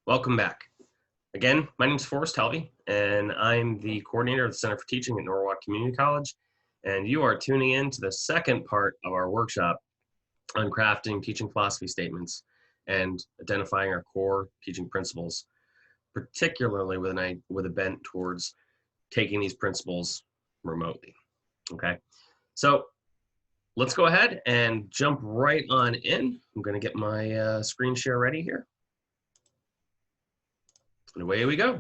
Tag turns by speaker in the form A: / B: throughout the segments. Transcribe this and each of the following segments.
A: Welcome back. Again, my name is Forrest Helvey, and I'm the coordinator of the Center for Teaching at Norwalk Community College, and you are tuning in to the second part of our workshop on crafting teaching philosophy statements and identifying our core teaching principles, particularly with a bent towards taking these principles remotely. Okay, so let's go ahead and jump right on in. I'm going to get my screen share ready here. And away we go.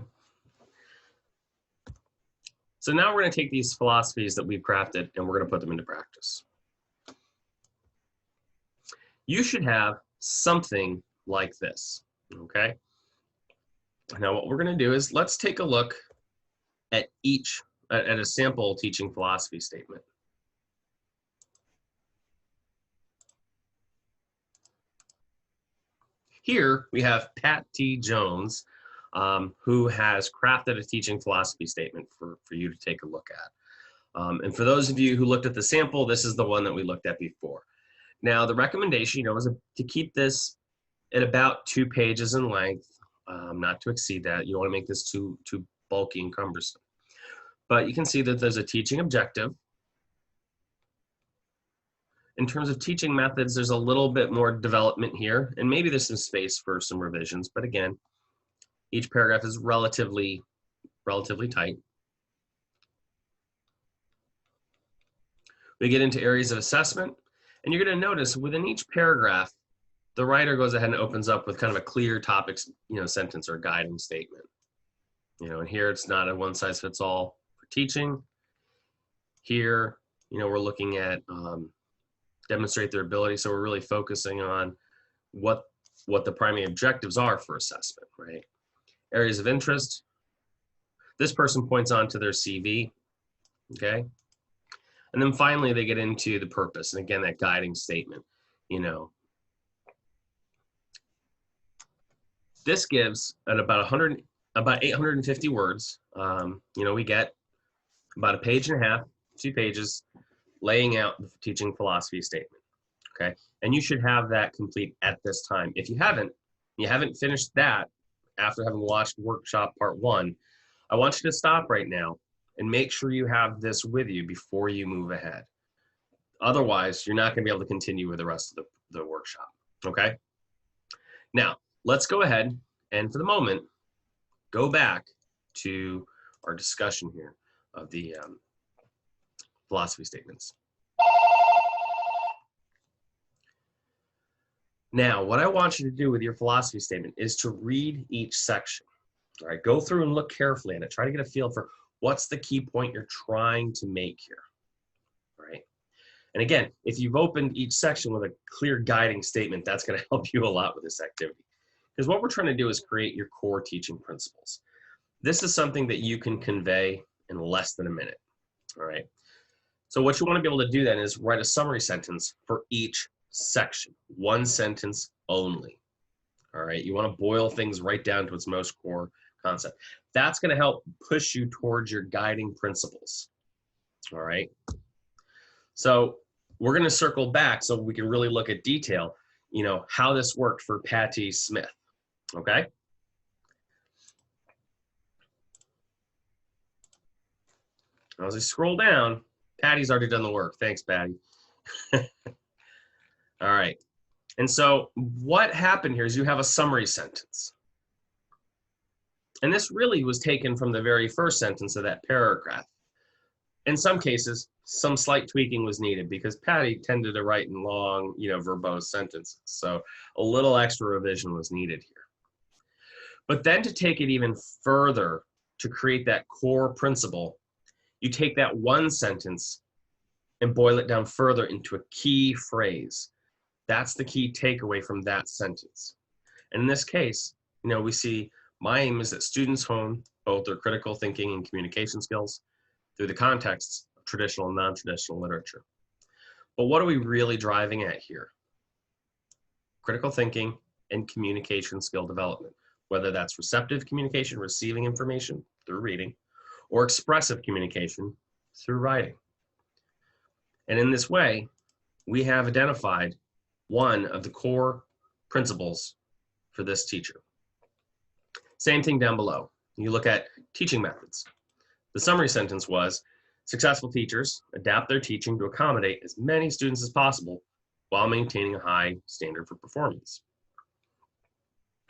A: So now we're going to take these philosophies that we've crafted and we're going to put them into practice. You should have something like this, okay? Now what we're going to do is let's take a look at a sample teaching philosophy statement. Here we have Pat T. Jones, who has crafted a teaching philosophy statement for you to take a look at. And for those of you who looked at the sample, this is the one that we looked at before. Now, the recommendation, is to keep this at about 2 pages in length, not to exceed that. You don't want to make this too bulky and cumbersome. But you can see that there's a teaching objective. In terms of teaching methods, there's a little bit more development here, and maybe there's some space for some revisions, but again, each paragraph is relatively tight. We get into areas of assessment, and you're going to notice within each paragraph, the writer goes ahead and opens up with kind of a clear topics, sentence or guiding statement. And here it's not a one-size-fits-all for teaching. Here, we're looking at demonstrate their ability, so we're really focusing on what the primary objectives are for assessment, right? Areas of interest. This person points on to their CV, okay? And then finally, they get into the purpose. And again, that guiding statement, This gives at about 850 words. We get about 1.5 pages, 2 pages, laying out the teaching philosophy statement, okay? And you should have that complete at this time. If you haven't finished that after having watched workshop part 1, I want you to stop right now and make sure you have this with you before you move ahead. Otherwise, you're not going to be able to continue with the rest of the workshop, okay? Now, let's go ahead and for the moment, go back to our discussion here of the philosophy statements. Now, what I want you to do with your philosophy statement is to read each section. All right, go through and look carefully at it. Try to get a feel for what's the key point you're trying to make here. All right. And again, if you've opened each section with a clear guiding statement, that's going to help you a lot with this activity. Because what we're trying to do is create your core teaching principles. This is something that you can convey in less than a minute. All right. So what you want to be able to do then is write a summary sentence for each section, 1 sentence only. All right, you want to boil things right down to its most core concept. That's going to help push you towards your guiding principles. All right, so we're going to circle back so we can really look at detail, how this worked for Patty Smith. Okay. As I scroll down, Patty's already done the work. Thanks, Patty. All right. And so what happened here is you have a summary sentence. And this really was taken from the very first sentence of that paragraph. In some cases, some slight tweaking was needed because Patty tended to write in long, verbose sentences. So a little extra revision was needed here. But then to take it even further to create that core principle, you take that 1 sentence and boil it down further into a key phrase. That's the key takeaway from that sentence. And in this case, we see my aim is that students hone both their critical thinking and communication skills through the contexts of traditional and non-traditional literature. But what are we really driving at here? Critical thinking and communication skill development, whether that's receptive communication, receiving information through reading, or expressive communication through writing. And in this way, we have identified one of the core principles for this teacher. Same thing down below. You look at teaching methods. The summary sentence was, successful teachers adapt their teaching to accommodate as many students as possible while maintaining a high standard for performance.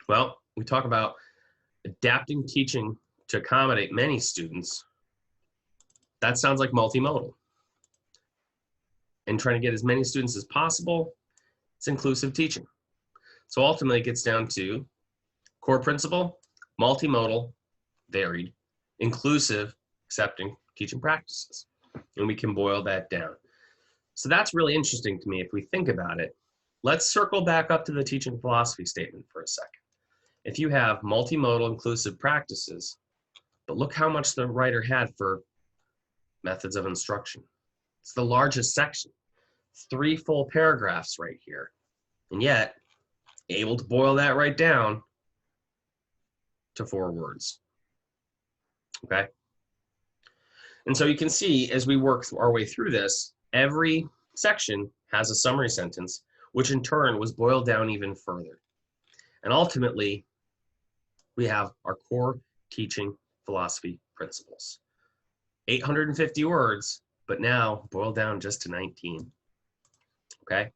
A: Well, we talk about adapting teaching to accommodate many students. That sounds like multimodal. And trying to get as many students as possible, it's inclusive teaching. So ultimately it gets down to core principle, multimodal, varied, inclusive, accepting teaching practices. And we can boil that down. So that's really interesting to me if we think about it. Let's circle back up to the teaching philosophy statement for a second. If you have multimodal inclusive practices, but look how much the writer had for methods of instruction. It's the largest section, 3 full paragraphs right here. And yet, able to boil that right down to 4 words, okay? And so you can see as we work our way through this, every section has a summary sentence, which in turn was boiled down even further. And ultimately, we have our core teaching philosophy principles. 850 words, but now boiled down just to 19, okay?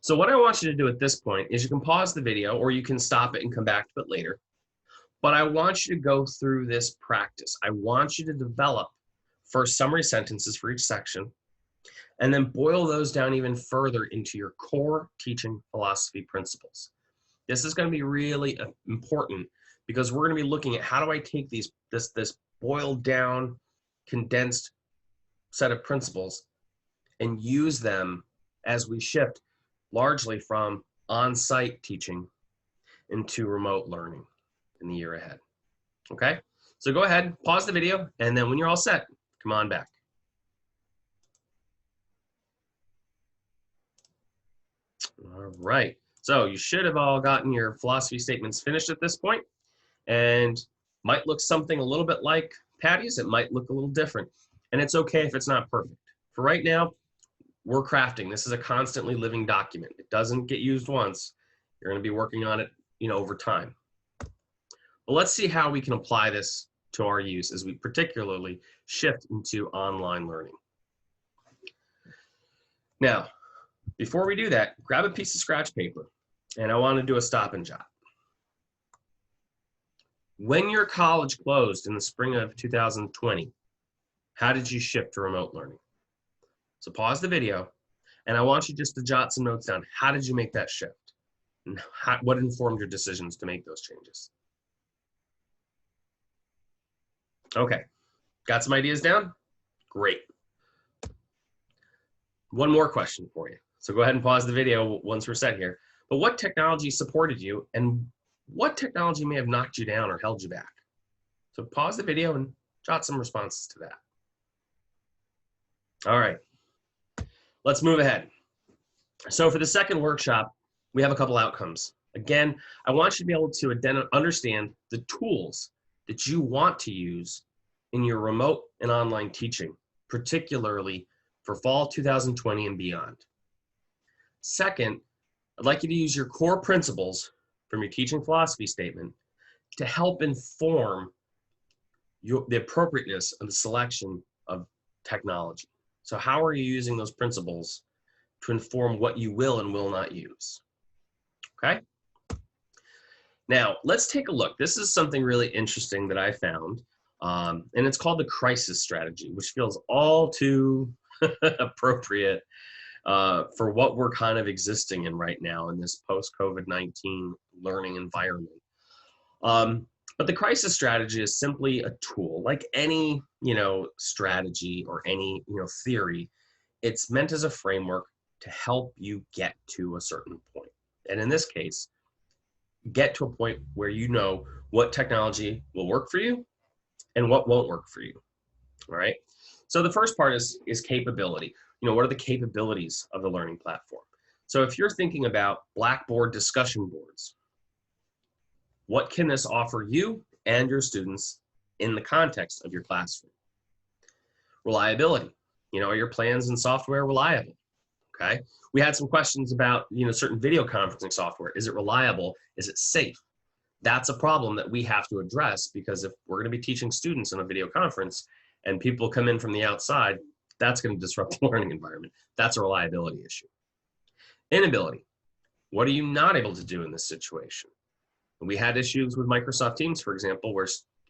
A: So what I want you to do at this point is you can pause the video or you can stop it and come back to it later. But I want you to go through this practice. I want you to develop first summary sentences for each section and then boil those down even further into your core teaching philosophy principles. This is going to be really important because we're going to be looking at how do I take this boiled down, condensed set of principles and use them as we shift largely from on-site teaching into remote learning in the year ahead. Okay, so go ahead, pause the video, and then when you're all set, come on back. All right, so you should have all gotten your philosophy statements finished at this point, and might look something a little bit like Patty's, it might look a little different, and it's okay if it's not perfect. For right now, we're crafting. This is a constantly living document. It doesn't get used once. You're going to be working on it, over time. But let's see how we can apply this to our use as we particularly shift into online learning. Now, before we do that, grab a piece of scratch paper, and I want to do a stop and jot. When your college closed in the spring of 2020, how did you shift to remote learning? So pause the video, and I want you just to jot some notes down. How did you make that shift? And what informed your decisions to make those changes? Okay, got some ideas down? Great. One more question for you. So go ahead and pause the video once we're set here. But what technology supported you, and what technology may have knocked you down or held you back? So pause the video and jot some responses to that. All right, let's move ahead. So for the second workshop, we have a couple outcomes. Again, I want you to be able to understand the tools that you want to use in your remote and online teaching, particularly for fall 2020 and beyond. Second, I'd like you to use your core principles from your teaching philosophy statement to help inform the appropriateness of the selection of technology. So how are you using those principles to inform what you will and will not use? Okay? Now, let's take a look. This is something really interesting that I found, and it's called the crisis strategy, which feels all too appropriate for what we're kind of existing in right now in this post-COVID-19 learning environment. But the crisis strategy is simply a tool, like any, strategy or any, theory. It's meant as a framework to help you get to a certain point. And in this case, get to a point where you know what technology will work for you and what won't work for you. All right. So the first part is capability. What are the capabilities of the learning platform? So if you're thinking about Blackboard discussion boards, what can this offer you and your students in the context of your classroom? Reliability. Are your plans and software reliable? Okay. We had some questions about, certain video conferencing software. Is it reliable? Is it safe? That's a problem that we have to address, because if we're going to be teaching students in a video conference and people come in from the outside, that's going to disrupt the learning environment. That's a reliability issue. Inability. What are you not able to do in this situation? We had issues with Microsoft Teams, for example, where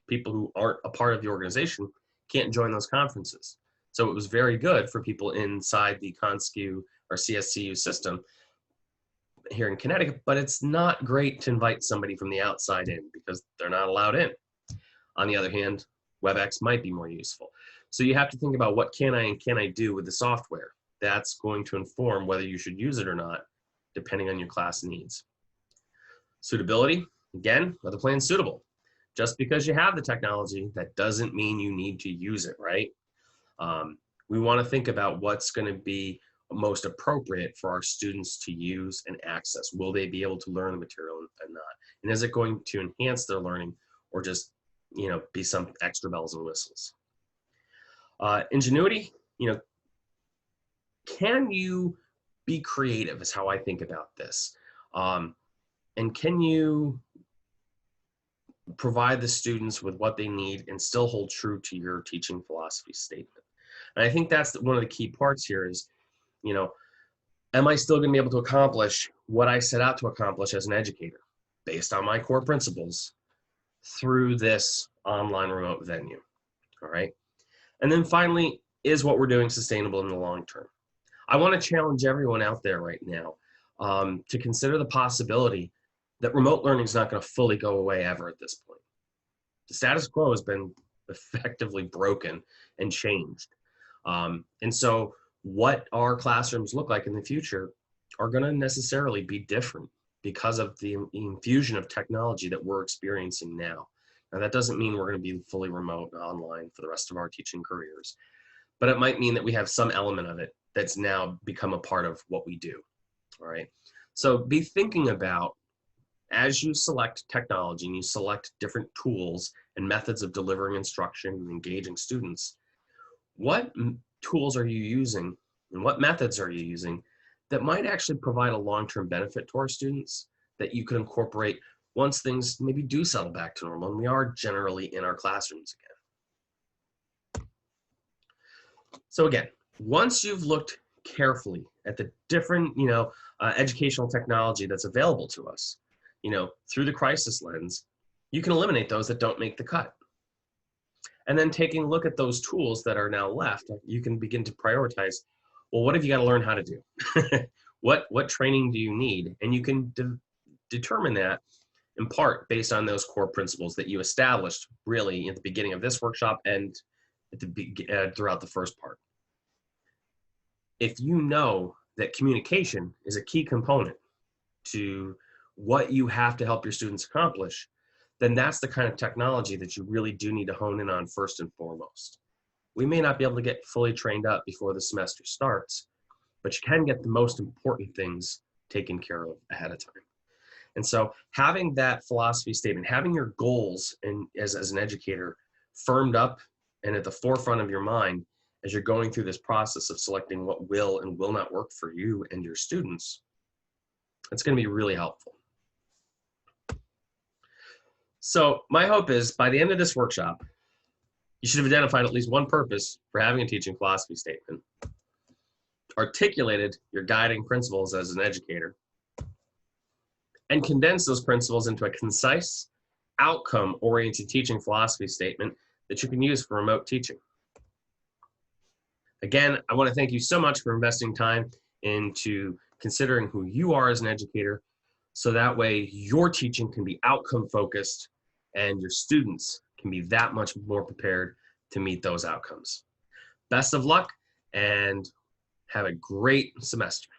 A: people who aren't a part of the organization can't join those conferences. So it was very good for people inside the ConSCU or CSCU system here in Connecticut, but it's not great to invite somebody from the outside in because they're not allowed in. On the other hand, WebEx might be more useful. So you have to think about what can I and can I do with the software. That's going to inform whether you should use it or not, depending on your class needs. Suitability, again, are the plans suitable? Just because you have the technology, that doesn't mean you need to use it, right? We want to think about what's going to be most appropriate for our students to use and access. Will they be able to learn the material and not? And is it going to enhance their learning, or just, you know, be some extra bells and whistles? Ingenuity, you know, can you be creative is how I think about this. And can you provide the students with what they need and still hold true to your teaching philosophy statement? And I think that's one of the key parts here is, you know, am I still going to be able to accomplish what I set out to accomplish as an educator based on my core principles through this online remote venue? All right. And then finally, is what we're doing sustainable in the long term? I want to challenge everyone out there right now to consider the possibility that remote learning is not going to fully go away ever at this point. The status quo has been effectively broken and changed. And so what our classrooms look like in the future are going to necessarily be different because of the infusion of technology that we're experiencing now. Now, that doesn't mean we're going to be fully remote and online for the rest of our teaching careers, but it might mean that we have some element of it that's now become a part of what we do. All right. So be thinking about, as you select technology and you select different tools and methods of delivering instruction and engaging students, what tools are you using and what methods are you using that might actually provide a long-term benefit to our students that you can incorporate once things maybe do settle back to normal and we are generally in our classrooms again. So again, once you've looked carefully at the different, you know, educational technology that's available to us, you know, through the crisis lens, you can eliminate those that don't make the cut. And then taking a look at those tools that are now left, you can begin to prioritize, well, what have you got to learn how to do? What training do you need? And you can determine that in part based on those core principles that you established really at the beginning of this workshop and at the throughout the first part. If you know that communication is a key component to what you have to help your students accomplish, then that's the kind of technology that you really do need to hone in on first and foremost. We may not be able to get fully trained up before the semester starts, but you can get the most important things taken care of ahead of time. And so having that philosophy statement, having your goals as an educator firmed up and at the forefront of your mind as you're going through this process of selecting what will and will not work for you and your students, it's going to be really helpful. So my hope is by the end of this workshop, you should have identified at least one purpose for having a teaching philosophy statement, articulated your guiding principles as an educator, and condensed those principles into a concise, outcome-oriented teaching philosophy statement that you can use for remote teaching. Again, I want to thank you so much for investing time into considering who you are as an educator, so that way your teaching can be outcome-focused and your students can be that much more prepared to meet those outcomes. Best of luck and have a great semester.